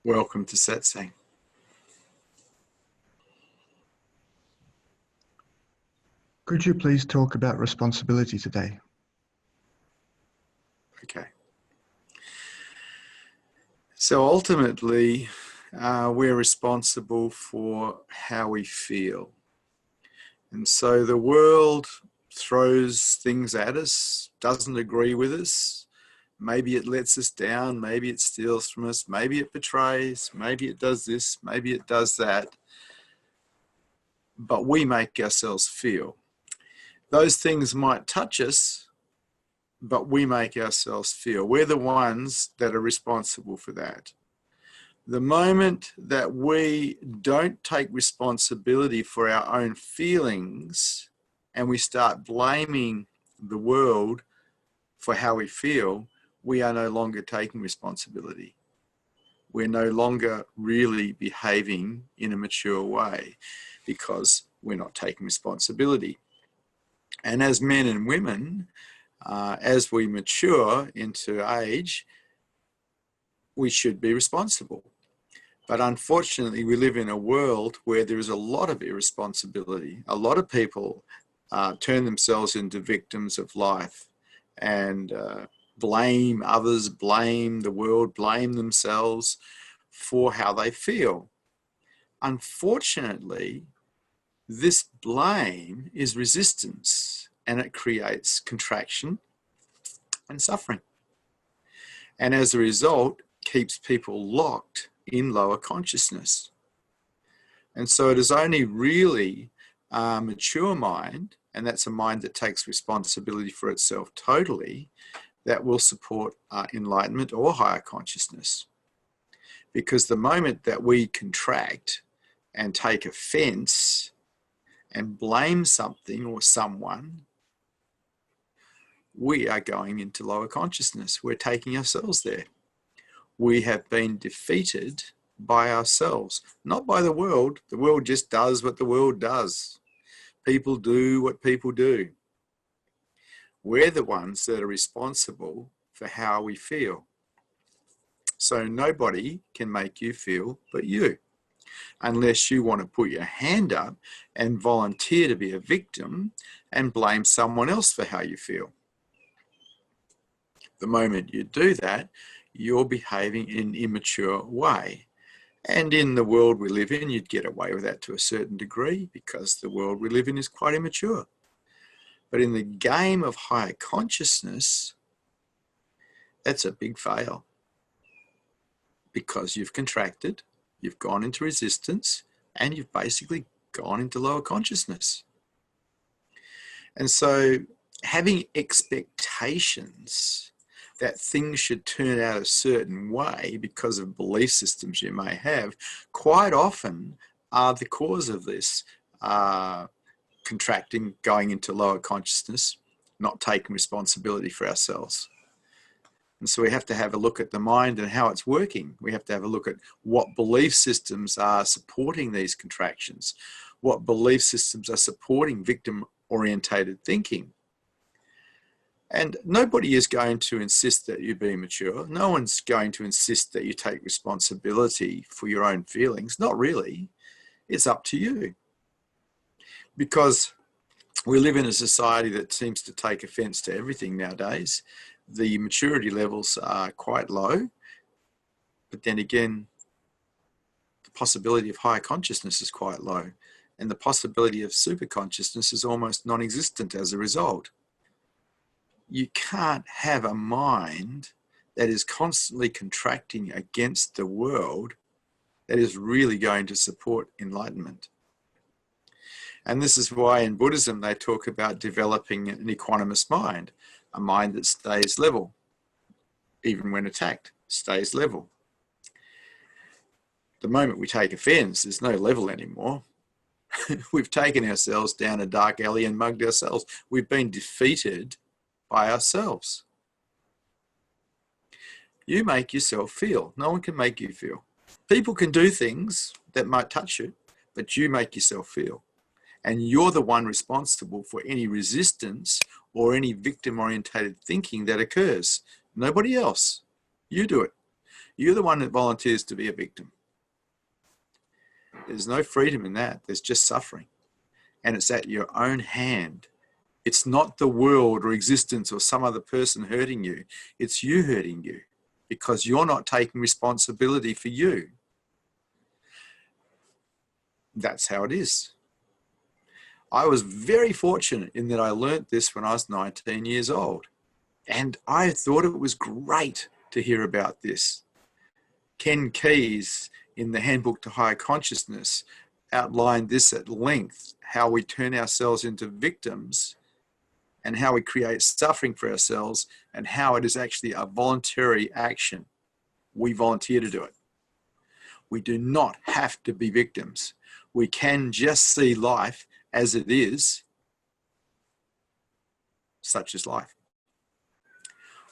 Welcome to Satsang. Could you please talk about responsibility today? Okay. So ultimately, we're responsible for how we feel. And so the world throws things at us, doesn't agree with us. Maybe it lets us down, maybe it steals from us, maybe it betrays, maybe it does this, maybe it does that. But we make ourselves feel. Those things might touch us, but we make ourselves feel. We're the ones that are responsible for that. The moment that we don't take responsibility for our own feelings and we start blaming the world for how we feel, we are no longer taking responsibility. We're no longer really behaving in a mature way because we're not taking responsibility. And as men and women, as we mature into age, we should be responsible. But unfortunately, we live in a world where there is a lot of irresponsibility. A lot of people turn themselves into victims of life and blame others, blame the world, blame themselves for how they feel. Unfortunately, this blame is resistance, and it creates contraction and suffering. And as a result, keeps people locked in lower consciousness. And so it is only really a mature mind, and that's a mind that takes responsibility for itself totally, that will support enlightenment or higher consciousness. Because the moment that we contract and take offense and blame something or someone, we are going into lower consciousness. We're taking ourselves there. We have been defeated by ourselves, not by the world. The world just does what the world does. People do what people do. We're the ones that are responsible for how we feel. So nobody can make you feel but you, unless you want to put your hand up and volunteer to be a victim and blame someone else for how you feel. The moment you do that, you're behaving in an immature way. And in the world we live in, you'd get away with that to a certain degree because the world we live in is quite immature. But in the game of higher consciousness, that's a big fail. Because you've contracted, you've gone into resistance, and you've basically gone into lower consciousness. And so having expectations that things should turn out a certain way because of belief systems you may have, quite often are the cause of this contracting, going into lower consciousness, not taking responsibility for ourselves. And so we have to have a look at the mind and how it's working. We have to have a look at what belief systems are supporting these contractions, what belief systems are supporting victim-orientated thinking. And nobody is going to insist that you be mature. No one's going to insist that you take responsibility for your own feelings. Not really. It's up to you. Because we live in a society that seems to take offense to everything nowadays. The maturity levels are quite low. But then again, the possibility of higher consciousness is quite low. And the possibility of super consciousness is almost non-existent as a result. You can't have a mind that is constantly contracting against the world that is really going to support enlightenment. And this is why in Buddhism they talk about developing an equanimous mind, a mind that stays level, even when attacked, stays level. The moment we take offense, there's no level anymore. We've taken ourselves down a dark alley and mugged ourselves. We've been defeated by ourselves. You make yourself feel. No one can make you feel. People can do things that might touch you, but you make yourself feel. And you're the one responsible for any resistance or any victim-orientated thinking that occurs. Nobody else. You do it. You're the one that volunteers to be a victim. There's no freedom in that. There's just suffering. And it's at your own hand. It's not the world or existence or some other person hurting you. It's you hurting you because you're not taking responsibility for you. That's how it is. I was very fortunate in that I learnt this when I was 19 years old. And I thought it was great to hear about this. Ken Keyes, in the Handbook to Higher Consciousness, outlined this at length, how we turn ourselves into victims and how we create suffering for ourselves and how it is actually a voluntary action. We volunteer to do it. We do not have to be victims. We can just see life as it is. Such is life.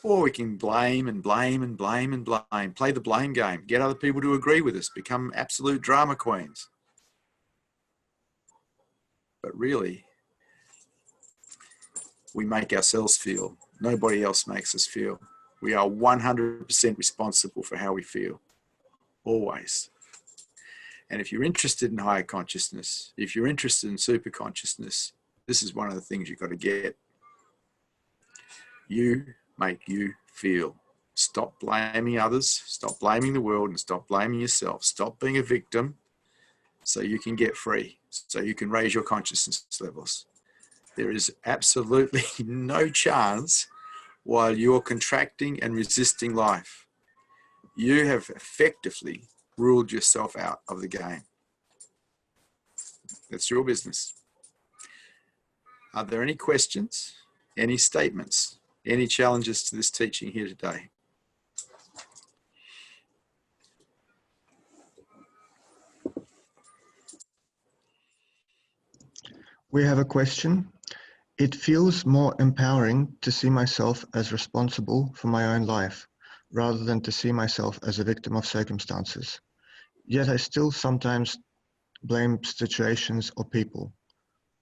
Or we can blame and blame and blame and blame. Play the blame game. Get other people to agree with us. Become absolute drama queens. But really, we make ourselves feel. Nobody else makes us feel. We are 100% responsible for how we feel. Always. And if you're interested in higher consciousness, if you're interested in super consciousness, this is one of the things you've got to get. You make you feel. Stop blaming others, stop blaming the world, and stop blaming yourself. Stop being a victim so you can get free, so you can raise your consciousness levels. There is absolutely no chance while you're contracting and resisting life. You have effectively ruled yourself out of the game. That's your business. Are there any questions, any statements, any challenges to this teaching here today? We have a question. It feels more empowering to see myself as responsible for my own life, rather than to see myself as a victim of circumstances. Yet I still sometimes blame situations or people.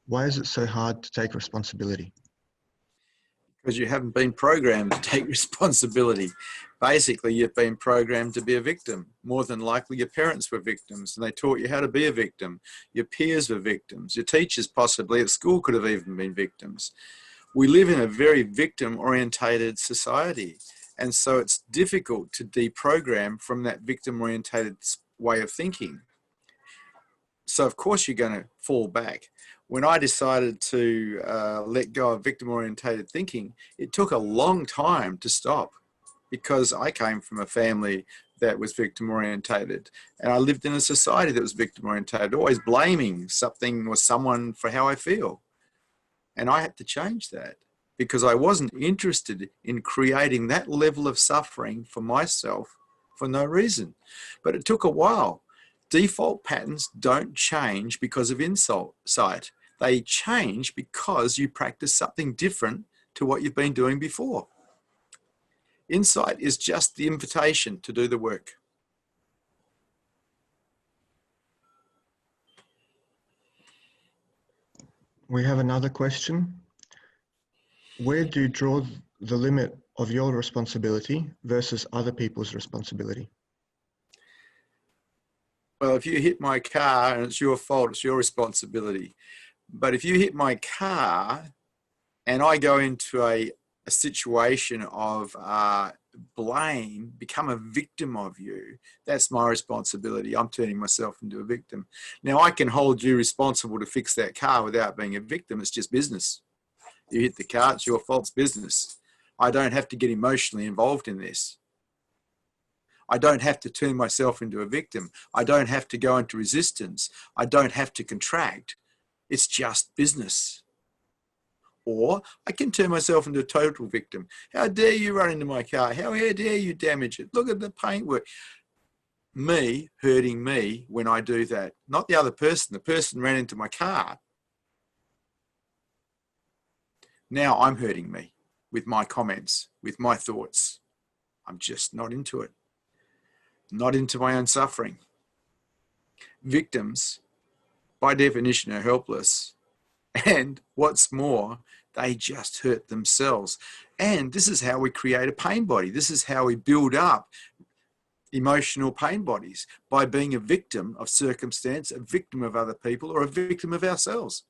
Why is it so hard to take responsibility? Because you haven't been programmed to take responsibility. Basically, you've been programmed to be a victim. More than likely, your parents were victims and they taught you how to be a victim. Your peers were victims. Your teachers possibly at school could have even been victims. We live in a very victim-orientated society. And so it's difficult to deprogram from that victim-orientated way of thinking. So of course you're going to fall back. When I decided to let go of victim-orientated thinking, it took a long time to stop because I came from a family that was victim-orientated and I lived in a society that was victim-orientated, always blaming something or someone for how I feel. And I had to change that because I wasn't interested in creating that level of suffering for myself for no reason. But it took a while. Default patterns don't change because of insight. They change because you practice something different to what you've been doing before. Insight is just the invitation to do the work. We have another question. Where do you draw the limit of your responsibility versus other people's responsibility? Well, if you hit my car and it's your fault, it's your responsibility. But if you hit my car and I go into a situation of blame, become a victim of you, that's my responsibility. I'm turning myself into a victim. Now, I can hold you responsible to fix that car without being a victim. It's just business. You hit the car, it's your fault, it's business. I don't have to get emotionally involved in this. I don't have to turn myself into a victim. I don't have to go into resistance. I don't have to contract. It's just business. Or I can turn myself into a total victim. How dare you run into my car? How dare you damage it? Look at the paintwork. Me hurting me when I do that. Not the other person. The person ran into my car. Now I'm hurting me with my comments, with my thoughts. I'm just not into it. Not into my own suffering. Victims, by definition, are helpless. And what's more, they just hurt themselves. And this is how we create a pain body. This is how we build up emotional pain bodies, by being a victim of circumstance, a victim of other people, or a victim of ourselves.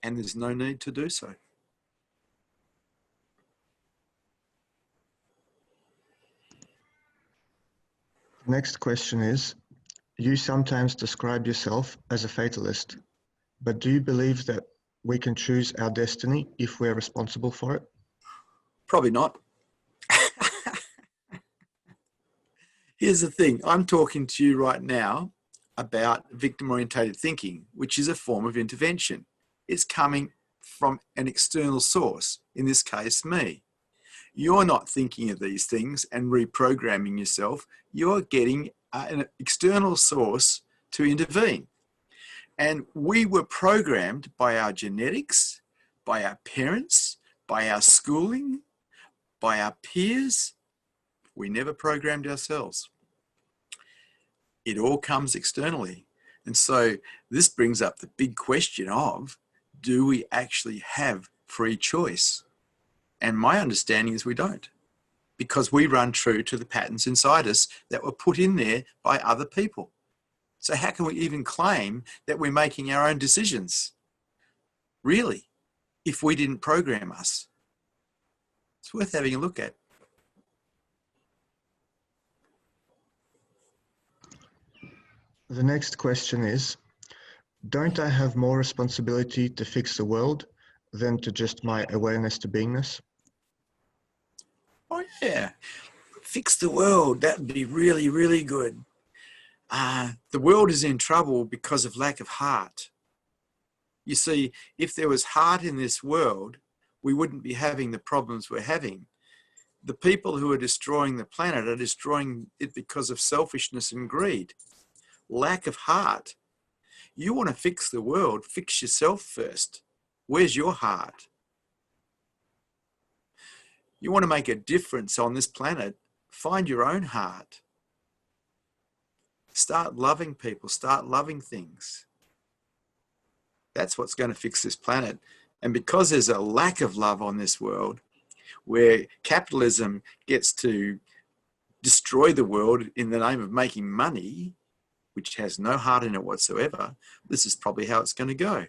And there's no need to do so. Next question is, you sometimes describe yourself as a fatalist, but do you believe that we can choose our destiny if we're responsible for it? Probably not. Here's the thing. I'm talking to you right now about victim-orientated thinking, which is a form of intervention. It's coming from an external source, in this case, me. You're not thinking of these things and reprogramming yourself. You're getting an external source to intervene. And we were programmed by our genetics, by our parents, by our schooling, by our peers. We never programmed ourselves. It all comes externally. And so this brings up the big question of, do we actually have free choice? And my understanding is we don't, because we run true to the patterns inside us that were put in there by other people. So how can we even claim that we're making our own decisions, really, if we didn't program us? It's worth having a look at. The next question is, don't I have more responsibility to fix the world than to just my awareness to beingness? Oh yeah, fix the world. That would be really, really good. The world is in trouble because of lack of heart. You see, if there was heart in this world, we wouldn't be having the problems we're having. The people who are destroying the planet are destroying it because of selfishness and greed. Lack of heart. You want to fix the world, fix yourself first. Where's your heart? You want to make a difference on this planet, find your own heart. Start loving people, start loving things. That's what's going to fix this planet. And because there's a lack of love on this world, where capitalism gets to destroy the world in the name of making money, which has no heart in it whatsoever, this is probably how it's going to go.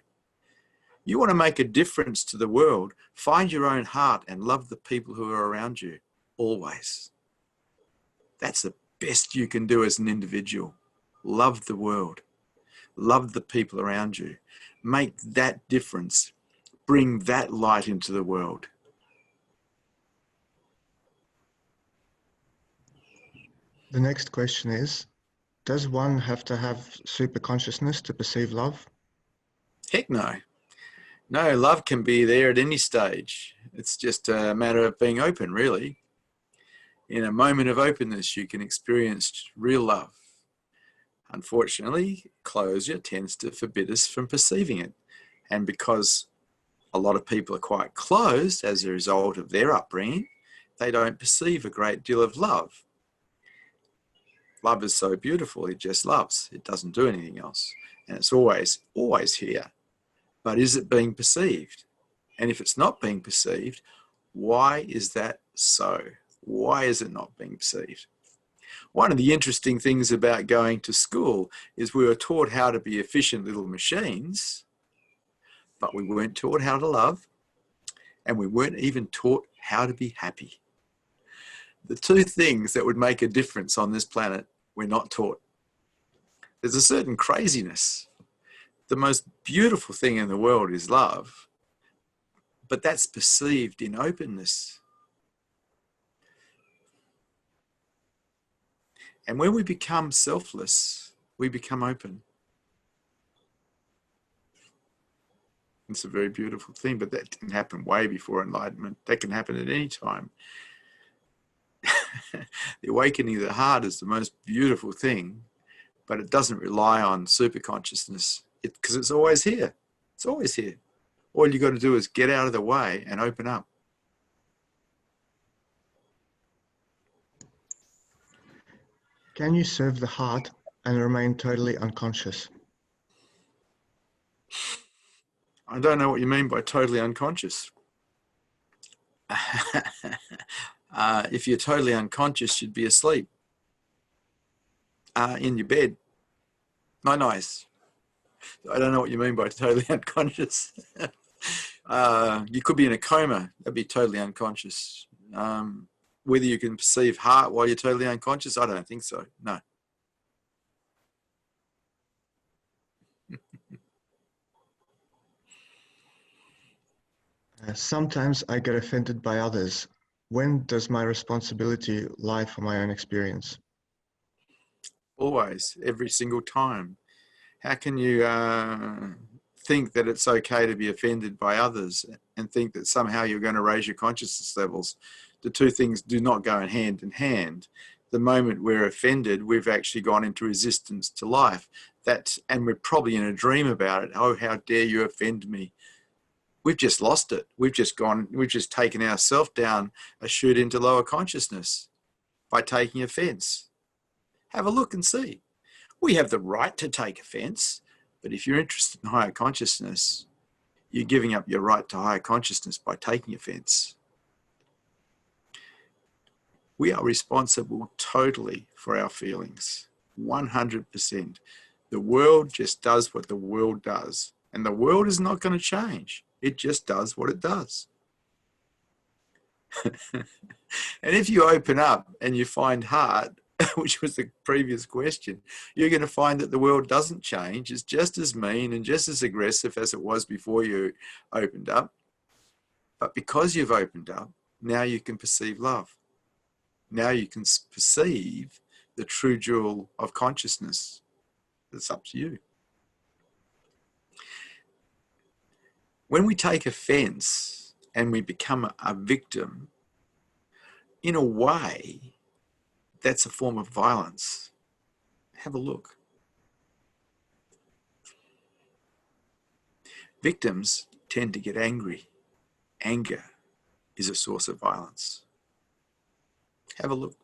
You want to make a difference to the world, find your own heart and love the people who are around you, always. That's the best you can do as an individual. Love the world. Love the people around you. Make that difference. Bring that light into the world. The next question is, does one have to have super consciousness to perceive love? Heck no. No, love can be there at any stage. It's just a matter of being open, really. In a moment of openness, you can experience real love. Unfortunately, closure tends to forbid us from perceiving it. And because a lot of people are quite closed as a result of their upbringing, they don't perceive a great deal of love. Love is so beautiful, it just loves. It doesn't do anything else. And it's always, always here. But is it being perceived? And if it's not being perceived, why is that so? Why is it not being perceived? One of the interesting things about going to school is we were taught how to be efficient little machines, but we weren't taught how to love, and we weren't even taught how to be happy. The two things that would make a difference on this planet, we're not taught. There's a certain craziness. The most beautiful thing in the world is love, but that's perceived in openness. And when we become selfless, we become open. It's a very beautiful thing, but that can happen way before enlightenment. That can happen at any time. The awakening of the heart is the most beautiful thing, but it doesn't rely on super consciousness because it's always here. It's always here. All you got to do is get out of the way and open up. Can you serve the heart and remain totally unconscious? I don't know what you mean by totally unconscious. If you're totally unconscious, you'd be asleep in your bed. Nice. I don't know what you mean by totally unconscious. You could be in a coma. That'd be totally unconscious. Whether you can perceive heart while you're totally unconscious, I don't think so. No. Sometimes I get offended by others. When does my responsibility lie for my own experience? Always, every single time. How can you think that it's okay to be offended by others and think that somehow you're going to raise your consciousness levels? The two things do not go hand in hand. The moment we're offended, we've actually gone into resistance to life. And we're probably in a dream about it. Oh, how dare you offend me? We've just lost it. We've just taken ourselves down a chute into lower consciousness by taking offense. Have a look and see. We have the right to take offense, but if you're interested in higher consciousness, you're giving up your right to higher consciousness by taking offense. We are responsible totally for our feelings, 100%. The world just does what the world does, and the world is not going to change. It just does what it does. And if you open up and you find heart, which was the previous question, you're going to find that the world doesn't change. It's just as mean and just as aggressive as it was before you opened up. But because you've opened up, now you can perceive love. Now you can perceive the true jewel of consciousness. It's up to you. When we take offense and we become a victim, in a way, that's a form of violence. Have a look. Victims tend to get angry. Anger is a source of violence. Have a look.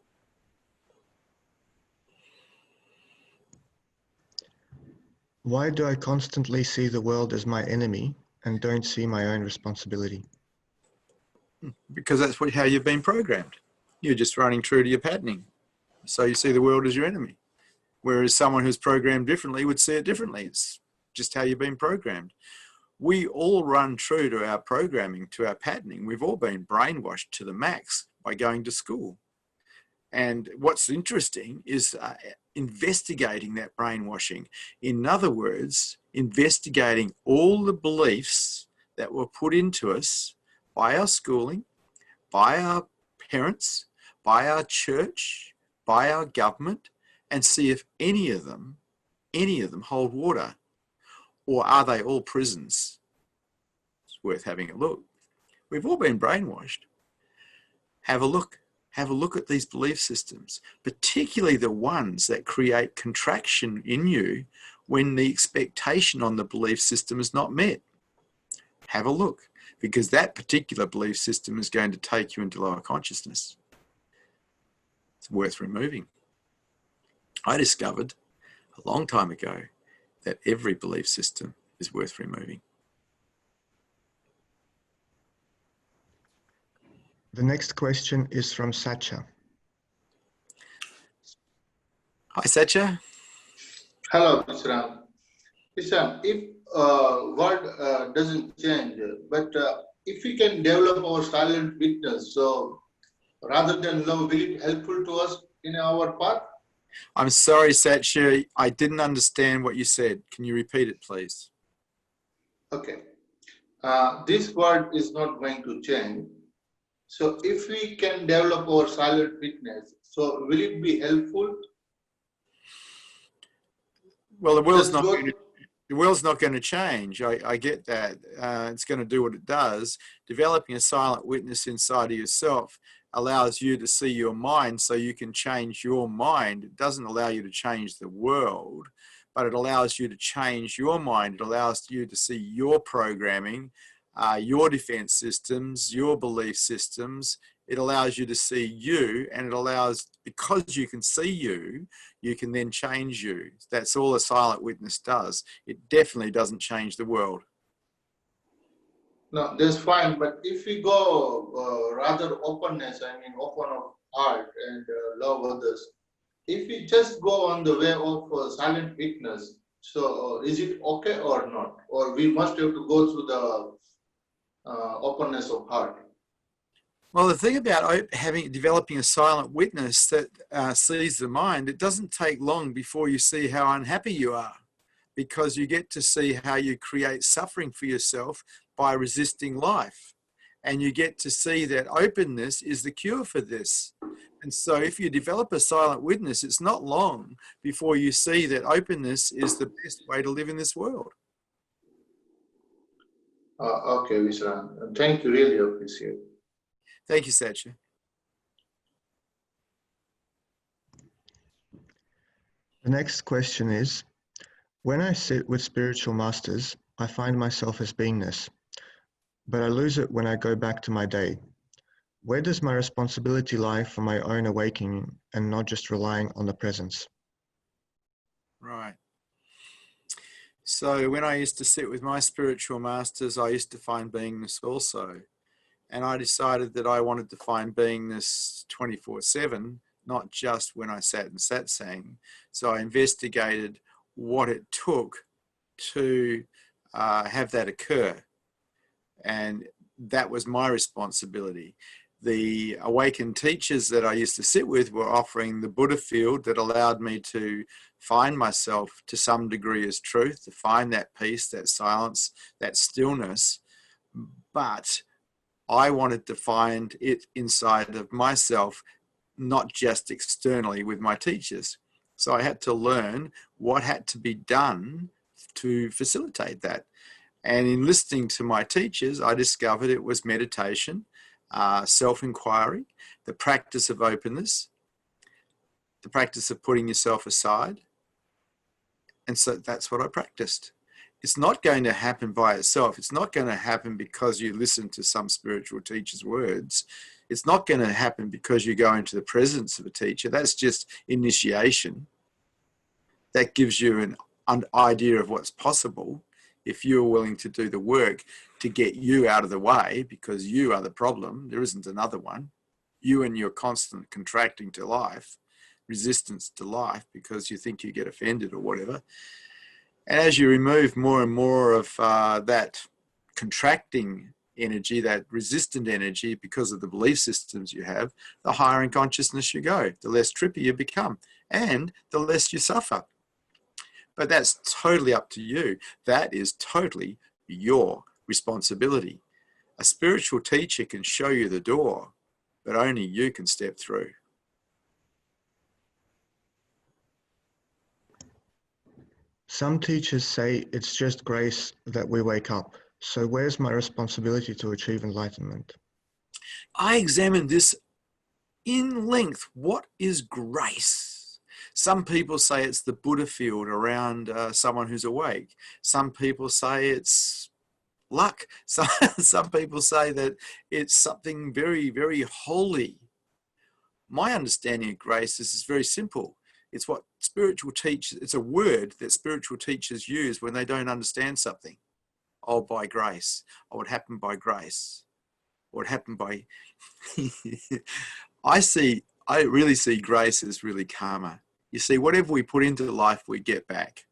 Why do I constantly see the world as my enemy and don't see my own responsibility? Because that's how you've been programmed. You're just running true to your patterning. So you see the world as your enemy. Whereas someone who's programmed differently would see it differently. It's just how you've been programmed. We all run true to our programming, to our patterning. We've all been brainwashed to the max by going to school. And what's interesting is investigating that brainwashing. In other words, investigating all the beliefs that were put into us by our schooling, by our parents, by our church, by our government, and see if any of them hold water, or are they all prisons? It's worth having a look. We've all been brainwashed. Have a look. Have a look at these belief systems, particularly the ones that create contraction in you when the expectation on the belief system is not met. Have a look, because that particular belief system is going to take you into lower consciousness. It's worth removing. I discovered a long time ago that every belief system is worth removing. The next question is from Satcha. Hi, Satcha. Hello, Vishrant. Vishrant, if world doesn't change, but if we can develop our silent witness, so rather than love, will it helpful to us in our path? I'm sorry, Satcha. I didn't understand what you said. Can you repeat it, please? Okay. This world is not going to change. So if we can develop our silent witness, so will it be helpful? Well, the world's not going to change. I get that. It's going to do what it does. Developing a silent witness inside of yourself allows you to see your mind so you can change your mind. It doesn't allow you to change the world, but it allows you to change your mind. It allows you to see your programming, your defense systems, your belief systems. It allows you to see you, and it allows, because you can see you can then change you. That's all a silent witness does. It definitely doesn't change the world. No, that's fine. But if we go rather openness, I mean open of heart and love others, if we just go on the way of silent weakness, so is it okay or not? Or we must have to go through the openness of heart? Well, the thing about developing a silent witness that sees the mind, it doesn't take long before you see how unhappy you are, because you get to see how you create suffering for yourself by resisting life. And you get to see that openness is the cure for this. And so if you develop a silent witness, it's not long before you see that openness is the best way to live in this world. Okay, Vishrant. Thank you, really appreciate. Thank you, Satya. The next question is, when I sit with spiritual masters, I find myself as beingness, but I lose it when I go back to my day. Where does my responsibility lie for my own awakening and not just relying on the presence? Right. So when I used to sit with my spiritual masters, I used to find beingness also. And I decided that I wanted to find beingness 24/7, not just when I sat in satsang. So I investigated what it took to have that occur. And that was my responsibility. The awakened teachers that I used to sit with were offering the Buddha field that allowed me to find myself to some degree as truth, to find that peace, that silence, that stillness. But I wanted to find it inside of myself, not just externally with my teachers. So I had to learn what had to be done to facilitate that. And in listening to my teachers, I discovered it was meditation, self-inquiry, the practice of openness, the practice of putting yourself aside. And so that's what I practiced. It's not going to happen by itself. It's not going to happen because you listen to some spiritual teacher's words. It's not going to happen because you go into the presence of a teacher. That's just initiation. That gives you an idea of what's possible if you're willing to do the work to get you out of the way, because you are the problem. There isn't another one. You and your constant contracting to life, resistance to life because you think you get offended or whatever. And as you remove more and more of that contracting energy, that resistant energy, because of the belief systems you have, the higher in consciousness you go, the less trippy you become, and the less you suffer. But that's totally up to you. That is totally your responsibility. A spiritual teacher can show you the door, but only you can step through. Some teachers say it's just grace that we wake up. So where's my responsibility to achieve enlightenment? I examined this in length. What is grace? Some people say it's the Buddha field around someone who's awake. Some people say it's luck. Some people say that it's something very, very holy. My understanding of grace is very simple. It's what spiritual teachers, it's a word that spiritual teachers use when they don't understand something. Oh, by grace. Oh, it happened by grace. Or it happened by... I really see grace as really karma. You see, whatever we put into life, we get back.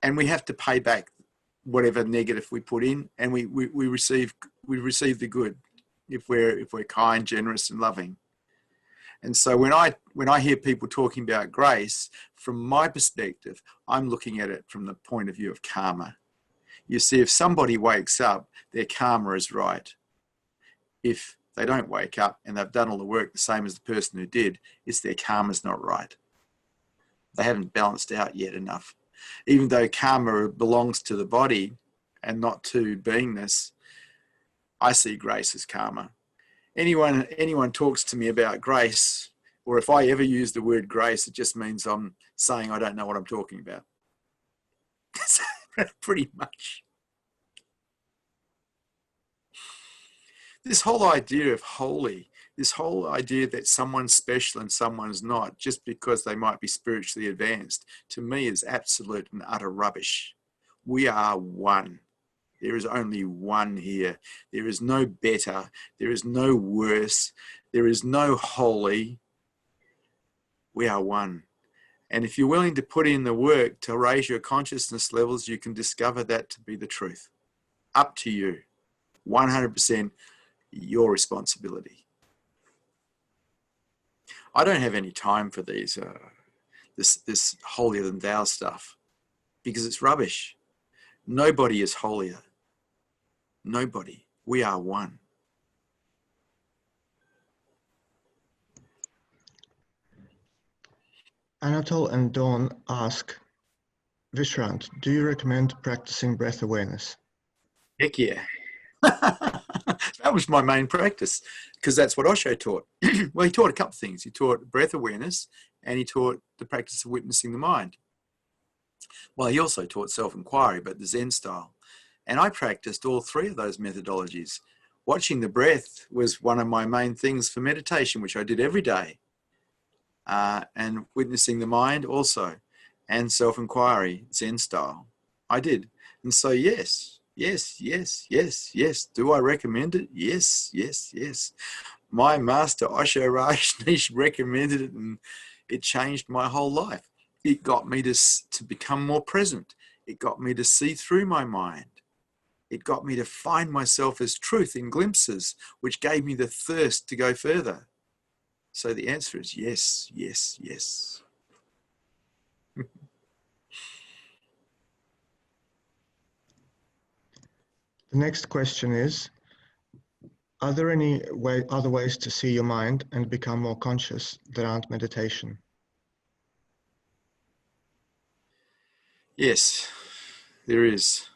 And we have to pay back whatever negative we put in, and we receive the good if we're kind, generous, and loving. And so when I hear people talking about grace, from my perspective, I'm looking at it from the point of view of karma. You see, if somebody wakes up, their karma is right. If they don't wake up and they've done all the work the same as the person who did, it's their karma's not right. They haven't balanced out yet enough. Even though karma belongs to the body and not to beingness, I see grace as karma. Anyone talks to me about grace, or if I ever use the word grace, it just means I'm saying I don't know what I'm talking about. Pretty much. This whole idea of holy, this whole idea that someone's special and someone's not, just because they might be spiritually advanced, to me is absolute and utter rubbish. We are one. There is only one here. There is no better. There is no worse. There is no holy. We are one. And if you're willing to put in the work to raise your consciousness levels, you can discover that to be the truth. Up to you. 100% your responsibility. I don't have any time for these, this holier than thou stuff, because it's rubbish. Nobody is holier. Nobody. We are one. Anatole and Dawn ask, Vishrant, do you recommend practicing breath awareness? Heck yeah. That was my main practice, because that's what Osho taught. Well, he taught a couple of things. He taught breath awareness, and he taught the practice of witnessing the mind. Well, he also taught self-inquiry, but the Zen style. And I practiced all three of those methodologies. Watching the breath was one of my main things for meditation, which I did every day. And witnessing the mind also, and self-inquiry, Zen style, I did. And so yes. Do I recommend it? Yes. My master Osho Rajneesh recommended it, and it changed my whole life. It got me to become more present. It got me to see through my mind. It got me to find myself as truth in glimpses, which gave me the thirst to go further. So the answer is yes. The next question is, are there any other ways to see your mind and become more conscious that aren't meditation? Yes, there is.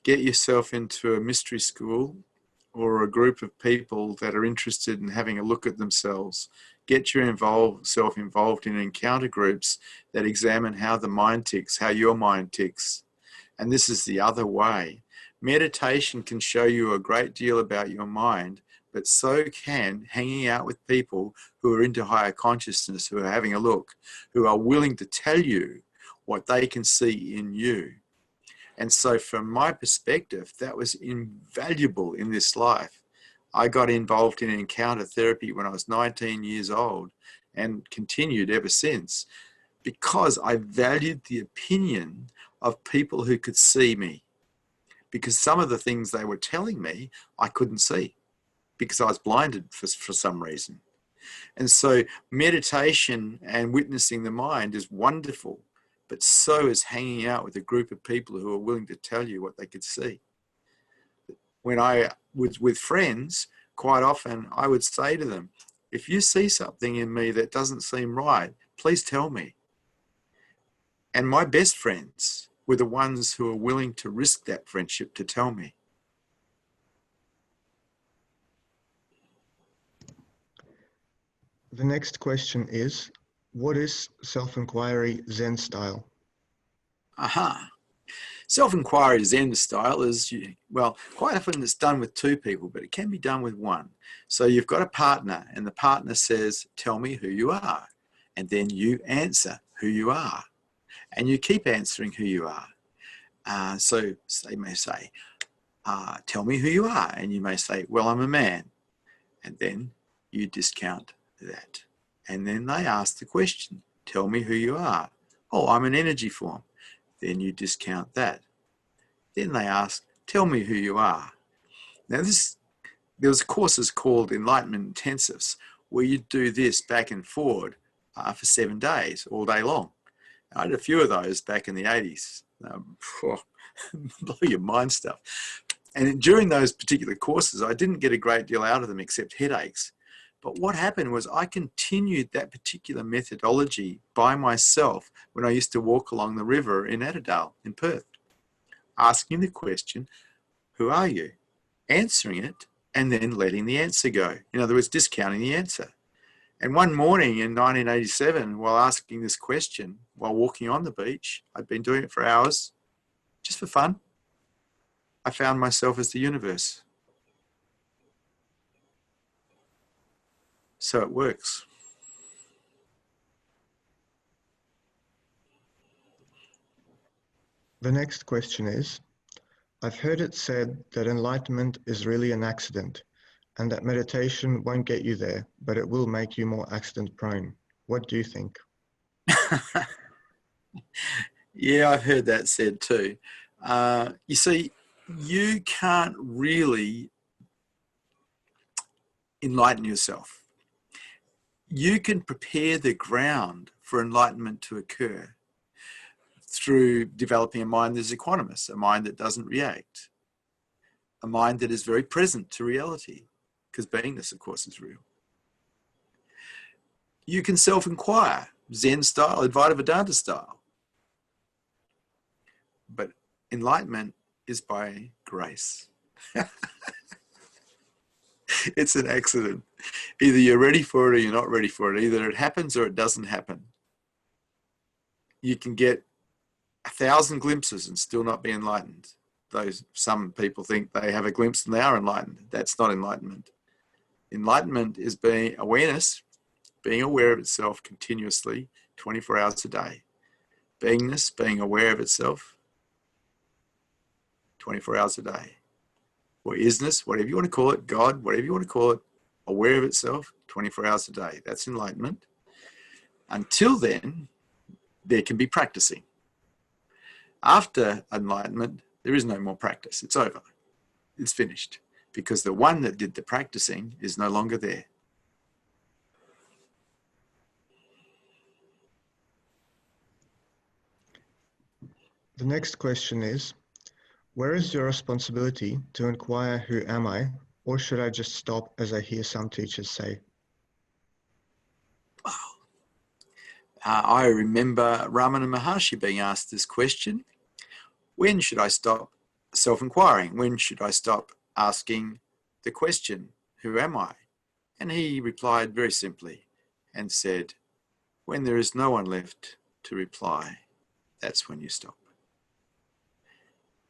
Get yourself into a mystery school or a group of people that are interested in having a look at themselves. Get yourself involved in encounter groups that examine how the mind ticks, how your mind ticks. And this is the other way. Meditation can show you a great deal about your mind, but so can hanging out with people who are into higher consciousness, who are having a look, who are willing to tell you what they can see in you. And so from my perspective, that was invaluable in this life. I got involved in encounter therapy when I was 19 years old and continued ever since, because I valued the opinion of people who could see me. Because some of the things they were telling me, I couldn't see because I was blinded for some reason. And so meditation and witnessing the mind is wonderful, but so is hanging out with a group of people who are willing to tell you what they could see. When I was with friends, quite often I would say to them, if you see something in me that doesn't seem right, please tell me. And my best friends were the ones who are willing to risk that friendship to tell me. The next question is, what is self-inquiry Zen style? Aha. Self-inquiry Zen style is, well, quite often it's done with two people, but it can be done with one. So you've got a partner and the partner says, tell me who you are. And then you answer who you are. And you keep answering who you are. So they may say, tell me who you are. And you may say, well, I'm a man. And then you discount that. And then they ask the question, tell me who you are. Oh, I'm an energy form. Then you discount that. Then they ask, tell me who you are. Now there was courses called enlightenment intensives where you do this back and forward for 7 days, all day long. I had a few of those back in the 80s. Blow your mind stuff. And during those particular courses, I didn't get a great deal out of them except headaches. But what happened was I continued that particular methodology by myself when I used to walk along the river in Adelaide, in Perth, asking the question, who are you? Answering it, and then letting the answer go. In other words, discounting the answer. And one morning in 1987, while asking this question, while walking on the beach, I'd been doing it for hours, just for fun, I found myself as the universe. So it works. The next question is, I've heard it said that enlightenment is really an accident and that meditation won't get you there, but it will make you more accident prone. What do you think? Yeah, I've heard that said too. You see, you can't really enlighten yourself. You can prepare the ground for enlightenment to occur through developing a mind that is equanimous, a mind that doesn't react, a mind that is very present to reality, because beingness, of course, is real. You can self-inquire, Zen style, Advaita Vedanta style. But enlightenment is by grace. It's an accident. Either you're ready for it or you're not ready for it. Either it happens or it doesn't happen. You can get 1,000 glimpses and still not be enlightened. Though some people think they have a glimpse and they are enlightened. That's not enlightenment. Enlightenment is being awareness, being aware of itself continuously, 24 hours a day. Beingness, being aware of itself, 24 hours a day. Or isness, whatever you want to call it, God, whatever you want to call it, aware of itself, 24 hours a day. That's enlightenment. Until then, there can be practicing. After enlightenment, there is no more practice. It's over. It's finished. Because the one that did the practicing is no longer there. The next question is, where is your responsibility to inquire who am I, or should I just stop as I hear some teachers say? I remember Ramana Maharshi being asked this question. When should I stop self-inquiring? When should I stop asking the question, who am I? And he replied very simply and said, when there is no one left to reply, that's when you stop.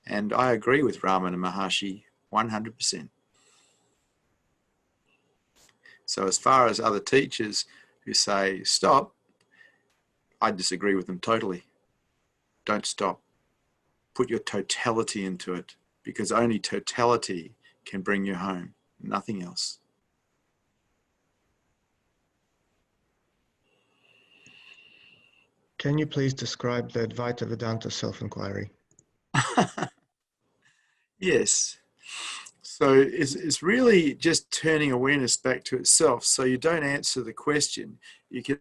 And I agree with Ramana Maharshi 100%. So as far as other teachers who say stop, I disagree with them totally. Don't stop. Put your totality into it, because only totality can bring you home, nothing else. Can you please describe the Advaita Vedanta self-inquiry? Yes. So it's really just turning awareness back to itself. So you don't answer the question. You can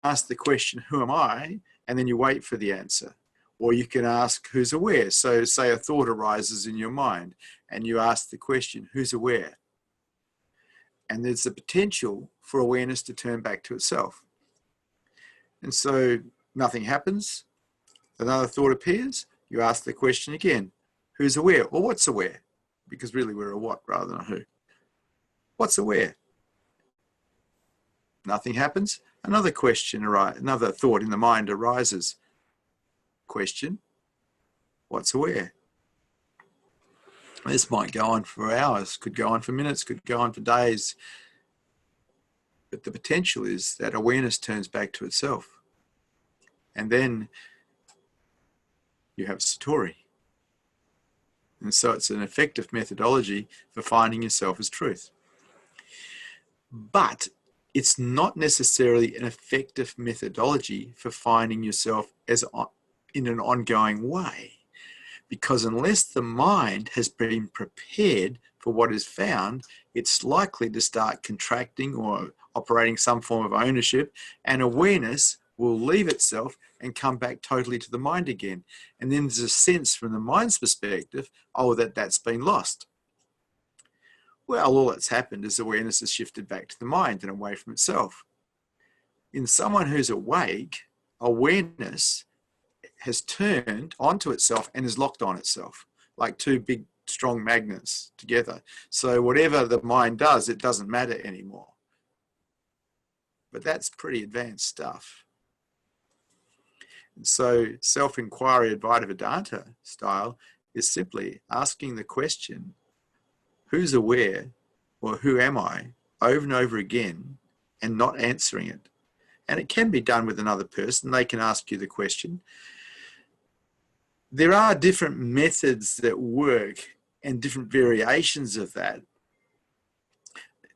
ask the question, who am I? And then you wait for the answer. Or you can ask, who's aware? So say a thought arises in your mind and you ask the question, who's aware? And there's the potential for awareness to turn back to itself. And so nothing happens. Another thought appears. You ask the question again, who's aware? Or what's aware? Because really we're a what rather than a who. What's aware? Nothing happens. Another question arises, another thought in the mind arises. Question, what's aware? This might go on for hours, could go on for minutes, could go on for days. But the potential is that awareness turns back to itself. And then you have Satori. And so it's an effective methodology for finding yourself as truth. But it's not necessarily an effective methodology for finding yourself as in an ongoing way. Because unless the mind has been prepared for what is found, it's likely to start contracting or operating some form of ownership, and awareness will leave itself and come back totally to the mind again. And then there's a sense from the mind's perspective, oh, that's been lost. Well, all that's happened is awareness has shifted back to the mind and away from itself. In someone who's awake, awareness has turned onto itself and is locked on itself, like two big, strong magnets together. So whatever the mind does, it doesn't matter anymore. But that's pretty advanced stuff. And so self-inquiry Advaita Vedanta style is simply asking the question, who's aware, or who am I, over and over again, and not answering it. And it can be done with another person. They can ask you the question. there are different methods that work and different variations of that.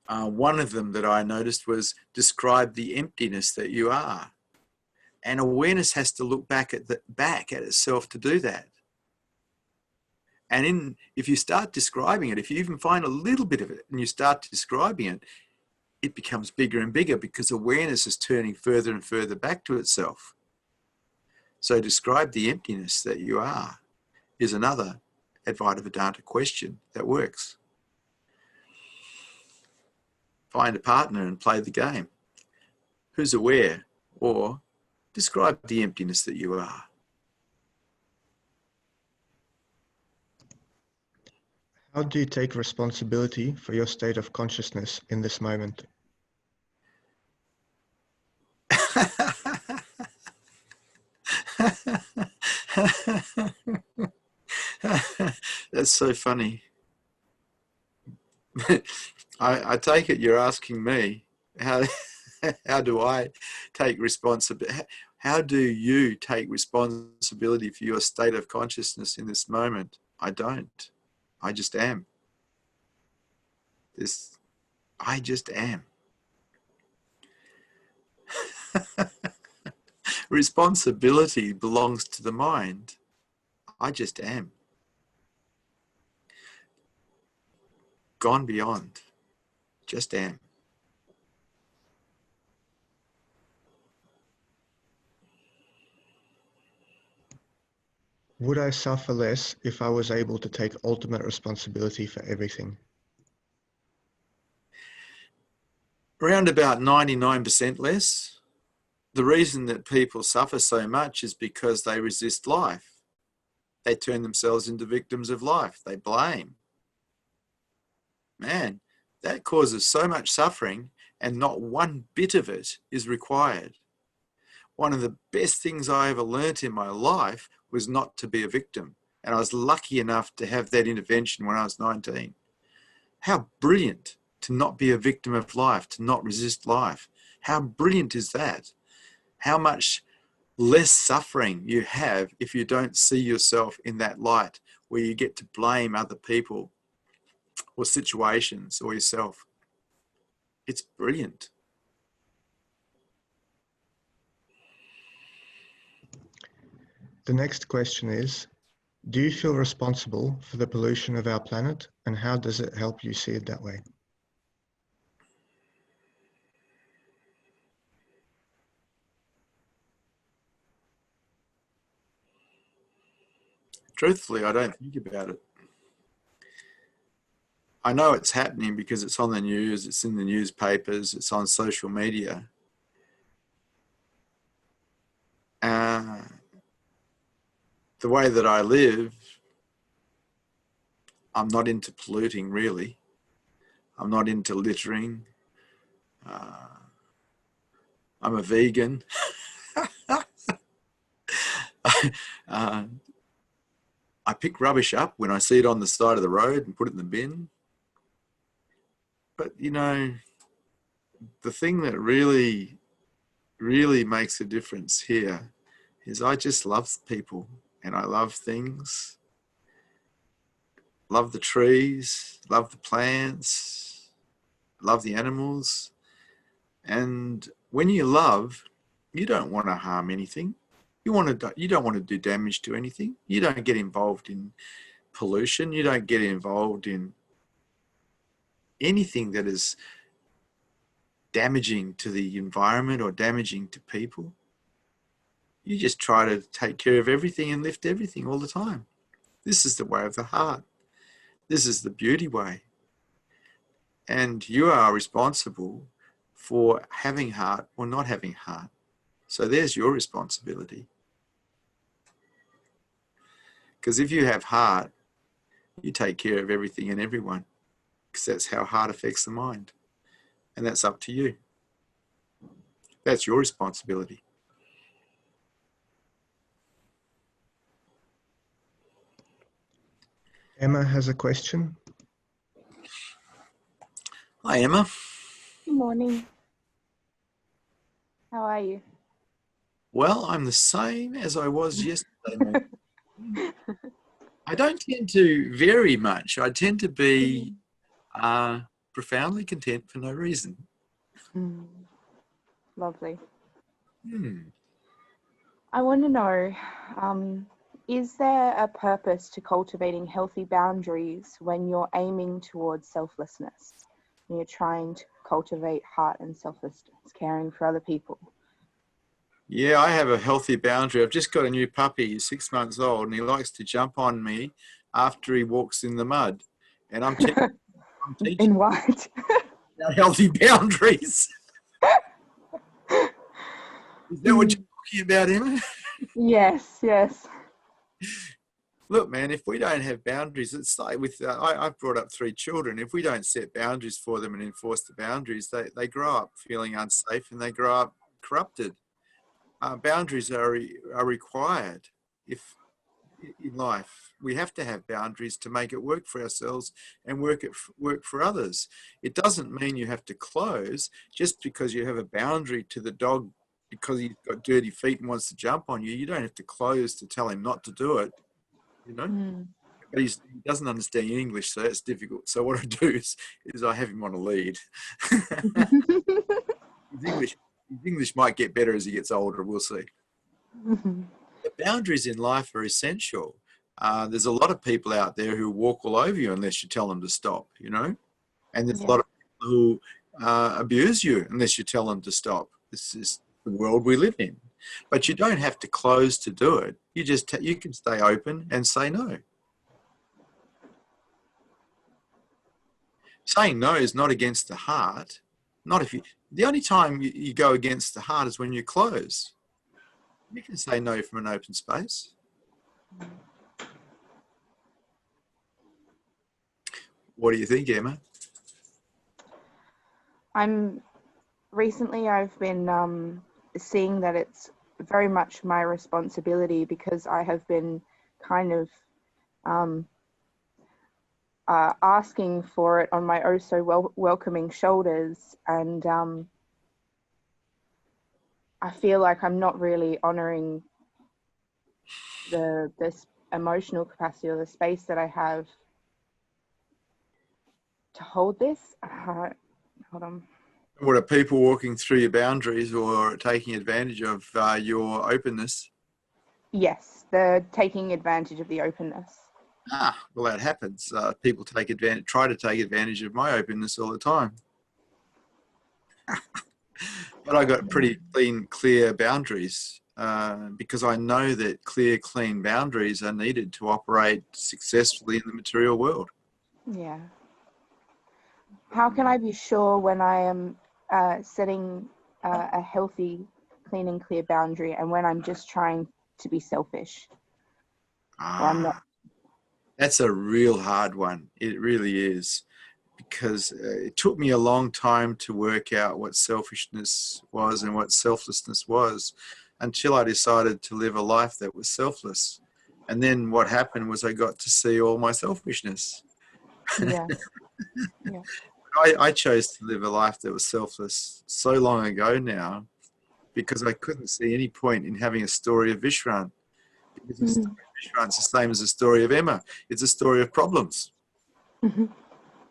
One of them that I noticed was describe the emptiness that you are. And awareness has to look back at itself to do that. And if you start describing it, if you even find a little bit of it and you start describing it, it becomes bigger and bigger because awareness is turning further and further back to itself. So describe the emptiness that you are is another Advaita Vedanta question that works. Find a partner and play the game. Who's aware? Or describe the emptiness that you are. How do you take responsibility for your state of consciousness in this moment? That's so funny. I take it you're asking me, how do I take responsibility? How do you take responsibility for your state of consciousness in this moment? I don't. I just am. I just am. Responsibility belongs to the mind. I just am. Gone beyond. Just am. Would I suffer less if I was able to take ultimate responsibility for everything? Around about 99% less. The reason that people suffer so much is because they resist life. They turn themselves into victims of life. They blame. Man, that causes so much suffering, and not one bit of it is required. One of the best things I ever learnt in my life was not to be a victim. And I was lucky enough to have that intervention when I was 19. How brilliant to not be a victim of life, to not resist life. How brilliant is that? How much less suffering you have if you don't see yourself in that light where you get to blame other people or situations or yourself. It's brilliant. The next question is, do you feel responsible for the pollution of our planet, and how does it help you see it that way? Truthfully, I don't think about it. I know it's happening because it's on the news, it's in the newspapers, it's on social media. The way that I live, I'm not into polluting really. I'm not into littering. I'm a vegan. I pick rubbish up when I see it on the side of the road and put it in the bin. But, you know, the thing that really, really makes a difference here is I just love people and I love things. Love the trees, love the plants, love the animals. And when you love, you don't want to harm anything. You don't want to do damage to anything. You don't get involved in pollution. You don't get involved in anything that is damaging to the environment or damaging to people. You just try to take care of everything and lift everything all the time. This is the way of the heart. This is the beauty way. And you are responsible for having heart or not having heart. So there's your responsibility. Because if you have heart, you take care of everything and everyone. Because that's how heart affects the mind. And that's up to you. That's your responsibility. Emma has a question. Hi, Emma. Good morning. How are you? Well, I'm the same as I was yesterday morning. I don't tend to vary much. I tend to be profoundly content for no reason. Mm. Lovely. Hmm. I want to know, is there a purpose to cultivating healthy boundaries when you're aiming towards selflessness? When you're trying to cultivate heart and selflessness, caring for other people? Yeah, I have a healthy boundary. I've just got a new puppy. He's 6 months old, and he likes to jump on me after he walks in the mud. And I'm teaching In what? about healthy boundaries. Is that what you're talking about, Emma? Yes, yes. Look, man, if we don't have boundaries, it's like with, I've brought up 3 children. If we don't set boundaries for them and enforce the boundaries, they grow up feeling unsafe and they grow up corrupted. Boundaries are required if in life. We have to have boundaries to make it work for ourselves and work for others. It doesn't mean you have to close just because you have a boundary to the dog because he's got dirty feet and wants to jump on you. You don't have to close to tell him not to do it, you know. But he doesn't understand English, so it's difficult. So what I do is I have him on a lead. His English might get better as he gets older. We'll see. The boundaries in life are essential. There's a lot of people out there who walk all over you unless you tell them to stop, you know. And there's a lot of people who abuse you unless you tell them to stop. This is the world we live in. But you don't have to close to do it. You can stay open and say no. Saying no is not against the heart. Not if you. The only time you go against the heart is when you close. You can say no from an open space. What do you think, Emma? Recently I've been seeing that it's very much my responsibility because I have been kind of asking for it on my oh so welcoming shoulders, and I feel like I'm not really honoring this emotional capacity or the space that I have to hold this. Hold on. What are people walking through your boundaries or taking advantage of your openness? Yes, they're taking advantage of the openness. Well, that happens. People try to take advantage of my openness all the time. But I got pretty clear boundaries because I know that clean boundaries are needed to operate successfully in the material world. Yeah. How can I be sure when I am setting a healthy, clean and clear boundary and when I'm just trying to be selfish? Or I'm not. That's a real hard one. It really is. Because it took me a long time to work out what selfishness was and what selflessness was until I decided to live a life that was selfless. And then what happened was I got to see all my selfishness. Yeah. Yeah. I chose to live a life that was selfless so long ago now because I couldn't see any point in having a story of Vishrant. Because the story of Vishrant's the same as the story of Emma. It's a story of problems.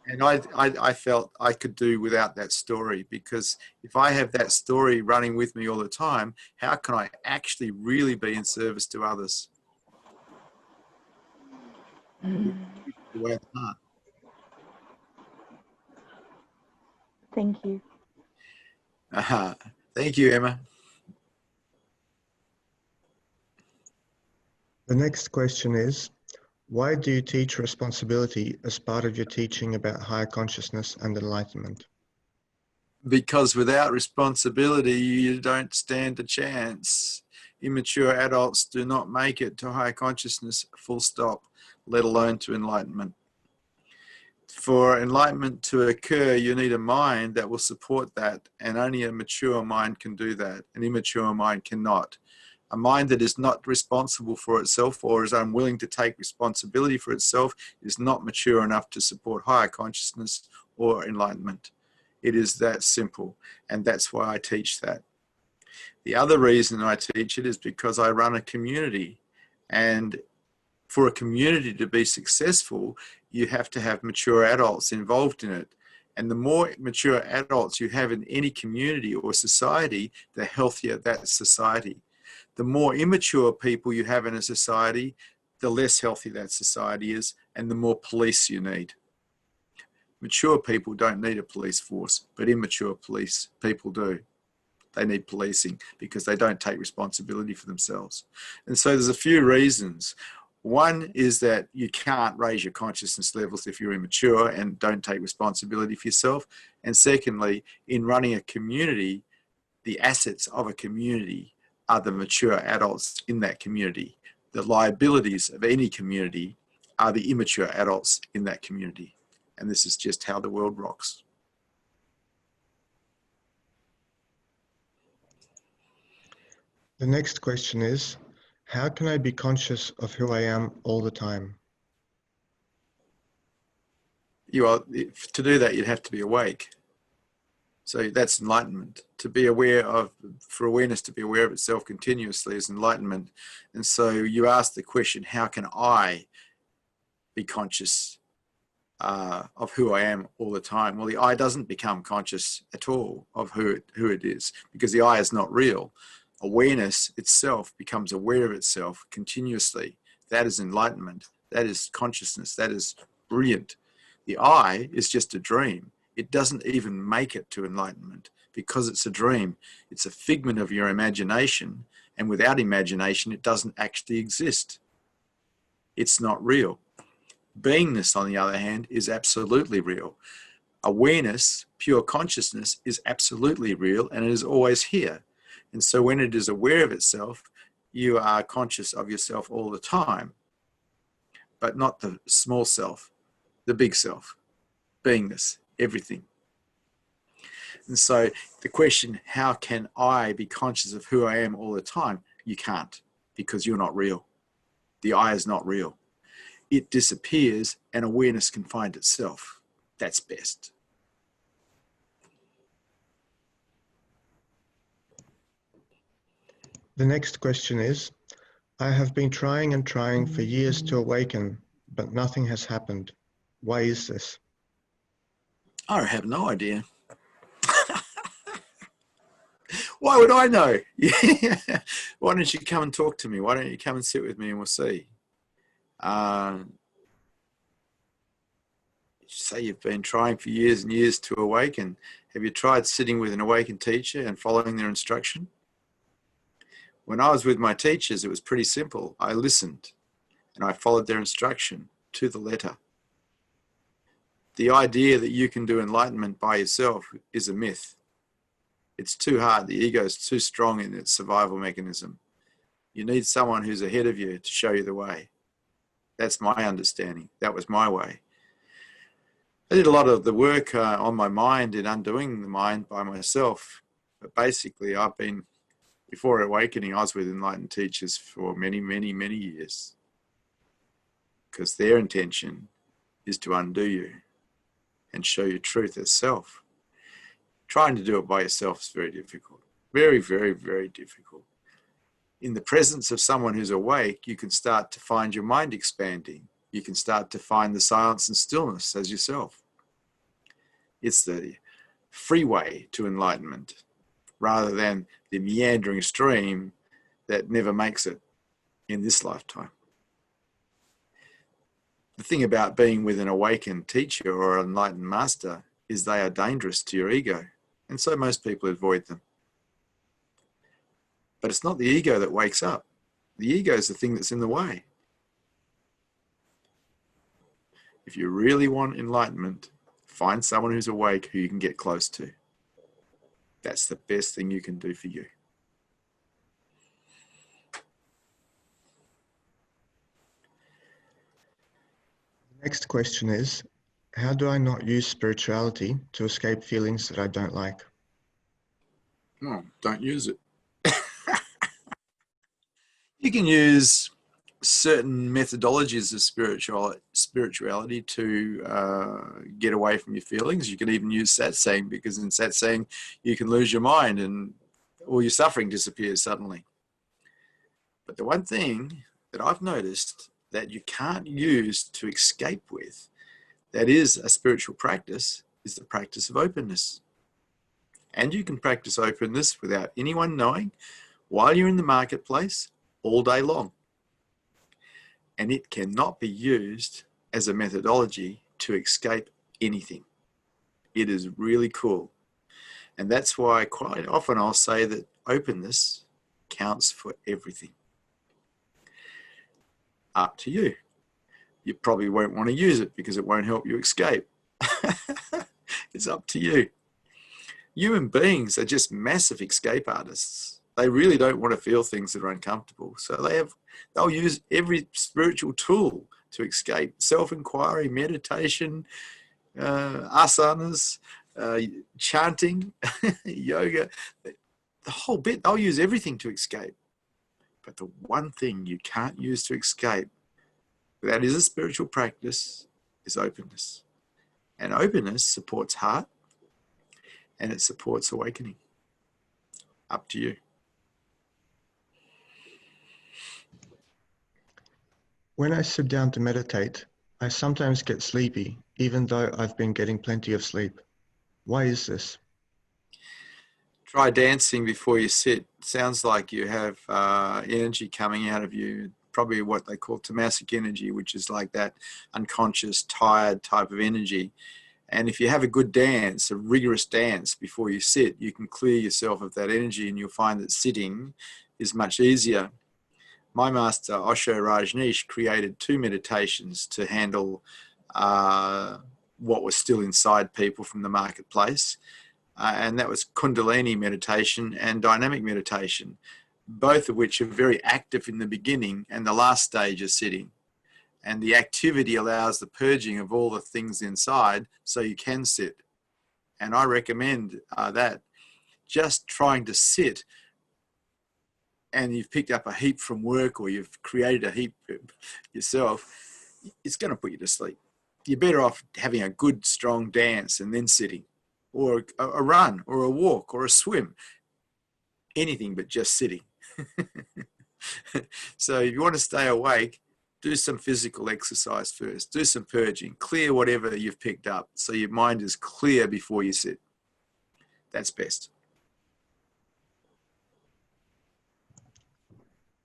And I felt I could do without that story, because if I have that story running with me all the time, how can I actually really be in service to others? Thank you. Thank you, Emma. The next question is, why do you teach responsibility as part of your teaching about higher consciousness and enlightenment? Because without responsibility, you don't stand a chance. Immature adults do not make it to higher consciousness, full stop, let alone to enlightenment. For enlightenment to occur, you need a mind that will support that, and only a mature mind can do that. An immature mind cannot. A mind that is not responsible for itself or is unwilling to take responsibility for itself is not mature enough to support higher consciousness or enlightenment. It is that simple, and that's why I teach that. The other reason I teach it is because I run a community, and For a community to be successful, you have to have mature adults involved in it. And the more mature adults you have in any community or society, the healthier that society. The more immature people you have in a society, the less healthy that society is, and the more police you need. Mature people don't need a police force, but immature people do. They need policing because they don't take responsibility for themselves. And so there's a few reasons. One is that you can't raise your consciousness levels if you're immature and don't take responsibility for yourself. And secondly, in running a community, the assets of a community are the mature adults in that community. The liabilities of any community are the immature adults in that community. And this is just how the world rocks. The next question is, how can I be conscious of who I am all the time? To do that, you'd have to be awake. So that's enlightenment. To be aware of, for awareness to be aware of itself continuously is enlightenment. And so you ask the question, how can I be conscious of who I am all the time? Well, the I doesn't become conscious at all of who it is, because the I is not real. Awareness itself becomes aware of itself continuously. That is enlightenment. That is consciousness. That is brilliant. The I is just a dream. It doesn't even make it to enlightenment because it's a dream. It's a figment of your imagination, and without imagination, it doesn't actually exist. It's not real. Beingness, on the other hand, is absolutely real. Awareness, pure consciousness, is absolutely real, and it is always here. And so when it is aware of itself, you are conscious of yourself all the time, but not the small self, the big self, beingness, everything. And so the question, how can I be conscious of who I am all the time? You can't, because you're not real. The I is not real. It disappears and awareness can find itself. That's best. The next question is, I have been trying and trying for years to awaken, but nothing has happened. Why is this? I have no idea. Why would I know? Why don't you come and talk to me? Why don't you come and sit with me and we'll see? Say you've been trying for years and years to awaken. Have you tried sitting with an awakened teacher and following their instruction? When I was with my teachers, it was pretty simple. I listened and I followed their instruction to the letter. The idea that you can do enlightenment by yourself is a myth. It's too hard. The ego is too strong in its survival mechanism. You need someone who's ahead of you to show you the way. That's my understanding. That was my way. I did a lot of the work on my mind and undoing the mind by myself. But basically, before awakening, I was with enlightened teachers for many, many, many years. Because their intention is to undo you and show you truth as self. Trying to do it by yourself is very difficult. Very, very, very difficult. In the presence of someone who's awake, you can start to find your mind expanding. You can start to find the silence and stillness as yourself. It's the freeway to enlightenment rather than the meandering stream that never makes it in this lifetime. The thing about being with an awakened teacher or an enlightened master is they are dangerous to your ego. And so most people avoid them. But it's not the ego that wakes up. The ego is the thing that's in the way. If you really want enlightenment, find someone who's awake who you can get close to. That's the best thing you can do for you. The next question is, how do I not use spirituality to escape feelings that I don't like? No, don't use it. You can use certain methodologies of spirituality to get away from your feelings. You can even use Satsang, because in Satsang you can lose your mind and all your suffering disappears suddenly. But the one thing that I've noticed that you can't use to escape with, that is a spiritual practice, is the practice of openness. And you can practice openness without anyone knowing while you're in the marketplace all day long. And it cannot be used as a methodology to escape anything. It is really cool. And that's why quite often I'll say that openness counts for everything. Up to you. You probably won't want to use it because it won't help you escape. It's up to you. Human beings are just massive escape artists. They really don't want to feel things that are uncomfortable. So they'll use every spiritual tool to escape. Self-inquiry, meditation, asanas, chanting, yoga, the whole bit. They'll use everything to escape. But the one thing you can't use to escape, that is a spiritual practice, is openness. And openness supports heart and it supports awakening. Up to you. When I sit down to meditate, I sometimes get sleepy, even though I've been getting plenty of sleep. Why is this? Try dancing before you sit. Sounds like you have energy coming out of you, probably what they call tamasic energy, which is like that unconscious, tired type of energy. And if you have a good dance, a rigorous dance before you sit, you can clear yourself of that energy and you'll find that sitting is much easier. My master, Osho Rajneesh, created 2 meditations to handle what was still inside people from the marketplace. And that was Kundalini meditation and dynamic meditation, both of which are very active in the beginning and the last stage of sitting. And the activity allows the purging of all the things inside so you can sit. And I recommend that. Just trying to sit and you've picked up a heap from work or you've created a heap yourself, it's going to put you to sleep. You're better off having a good, strong dance and then sitting, or a run or a walk or a swim. Anything but just sitting. So if you want to stay awake, do some physical exercise first. Do some purging. Clear whatever you've picked up so your mind is clear before you sit. That's best.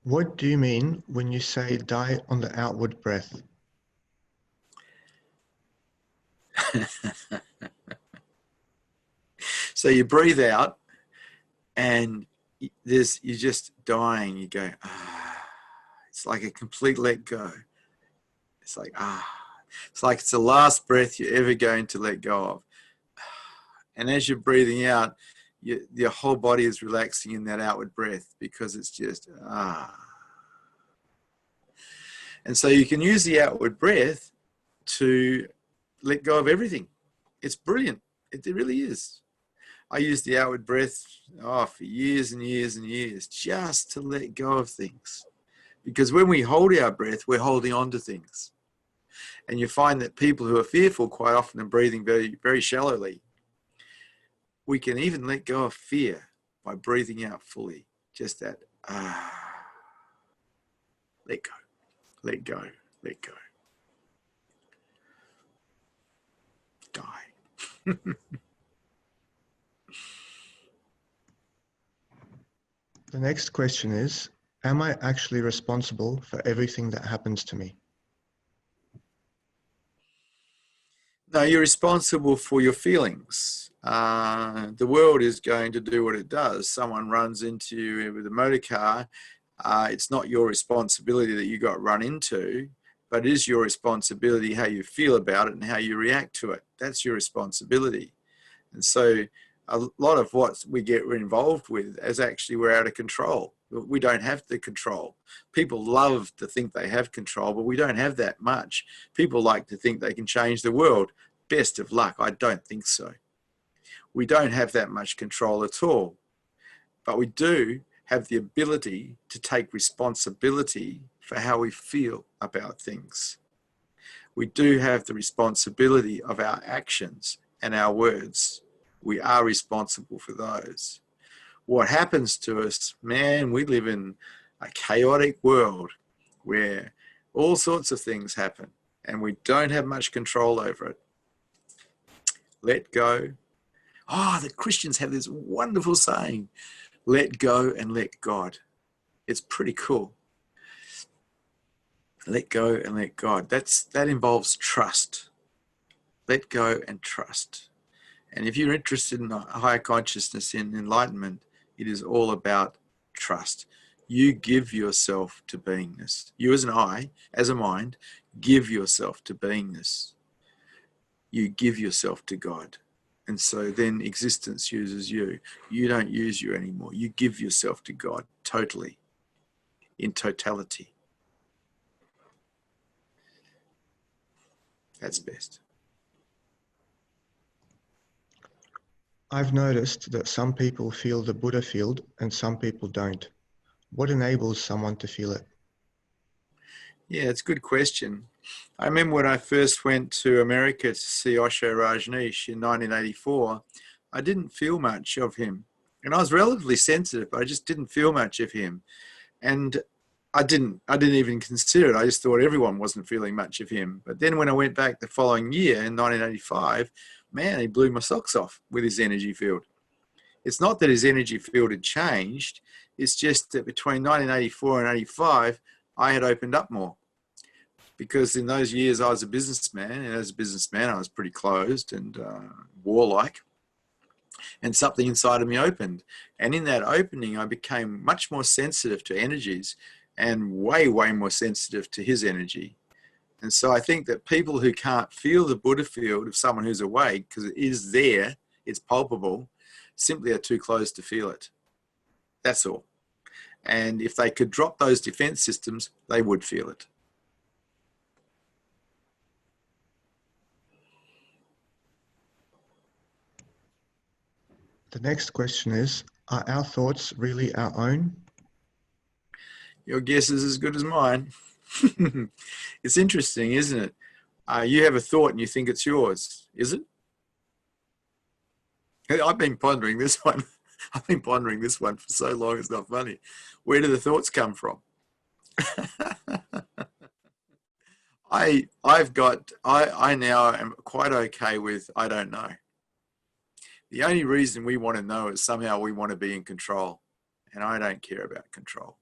What do you mean when you say die on the outward breath? So you breathe out and you're just dying. You go, ah. It's like a complete let go. It's like, ah. It's like it's the last breath you're ever going to let go of. And as you're breathing out, your whole body is relaxing in that outward breath because it's just, ah. And so you can use the outward breath to let go of everything. It's brilliant. It really is. I used the outward breath for years and years and years just to let go of things. Because when we hold our breath, we're holding on to things. And you find that people who are fearful quite often are breathing very, very shallowly. We can even let go of fear by breathing out fully. Just that, let go, let go, let go. Die. The next question is, am I actually responsible for everything that happens to me? No, you're responsible for your feelings. The world is going to do what it does. Someone runs into you with a motor car. It's not your responsibility that you got run into, but it is your responsibility how you feel about it and how you react to it. That's your responsibility. And so a lot of what we get involved with is actually we're out of control. We don't have the control. People love to think they have control, but we don't have that much. People like to think they can change the world. Best of luck. I don't think so. We don't have that much control at all. But we do have the ability to take responsibility for how we feel about things. We do have the responsibility of our actions and our words. We are responsible for those. What happens to us, man, we live in a chaotic world where All sorts of things happen, and we don't have much control over it. Let go. Oh, the Christians have this wonderful saying, let go and let God. It's pretty cool. Let go and let God. That involves trust. Let go and trust. And if you're interested in higher consciousness, in enlightenment, it is all about trust. You give yourself to beingness. You as an I, as a mind, give yourself to beingness. You give yourself to God. And so then existence uses you. You don't use you anymore. You give yourself to God totally, in totality. That's best. I've noticed that some people feel the Buddha field and some people don't. What enables someone to feel it? Yeah, it's a good question. I remember when I first went to America to see Osho Rajneesh in 1984, I didn't feel much of him. And I was relatively sensitive, but I just didn't feel much of him. And I didn't even consider it. I just thought everyone wasn't feeling much of him. But then when I went back the following year in 1985, man, he blew my socks off with his energy field. It's not that his energy field had changed. It's just that between 1984 and 85, I had opened up more. Because in those years I was a businessman, and as a businessman I was pretty closed and warlike, and something inside of me opened. And in that opening I became much more sensitive to energies, and way more sensitive to his energy. And so I think that people who can't feel the Buddha field of someone who's awake, because it is there, it's palpable, simply are too close to feel it. That's all. And if they could drop those defense systems, they would feel it. The next question is, are our thoughts really our own? Your guess is as good as mine. It's interesting, isn't it? You have a thought and you think it's yours. Is it? I've been pondering this one. I've been pondering this one for so long, it's not funny. Where do the thoughts come from? I now am quite okay with I don't know. The only reason we want to know is somehow we want to be in control. And I don't care about control.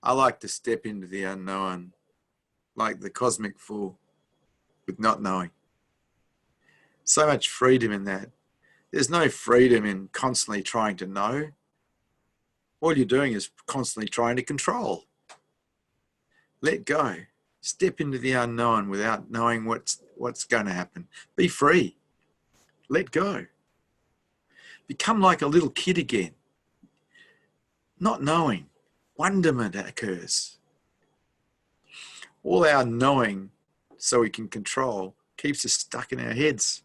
I like to step into the unknown, like the cosmic fool, with not knowing. So much freedom in that. There's no freedom in constantly trying to know. All you're doing is constantly trying to control. Let go. Step into the unknown without knowing what's going to happen. Be free. Let go. Become like a little kid again. Not knowing. Wonderment occurs. All our knowing so we can control keeps us stuck in our heads.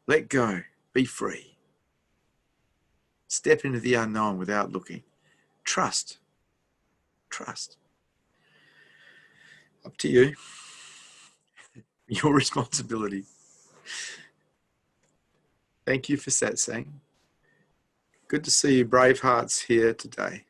Let go. Be free. Step into the unknown without looking. Trust. Trust. Up to you. Your responsibility. Thank you for Satsang. Good to see you brave hearts here today.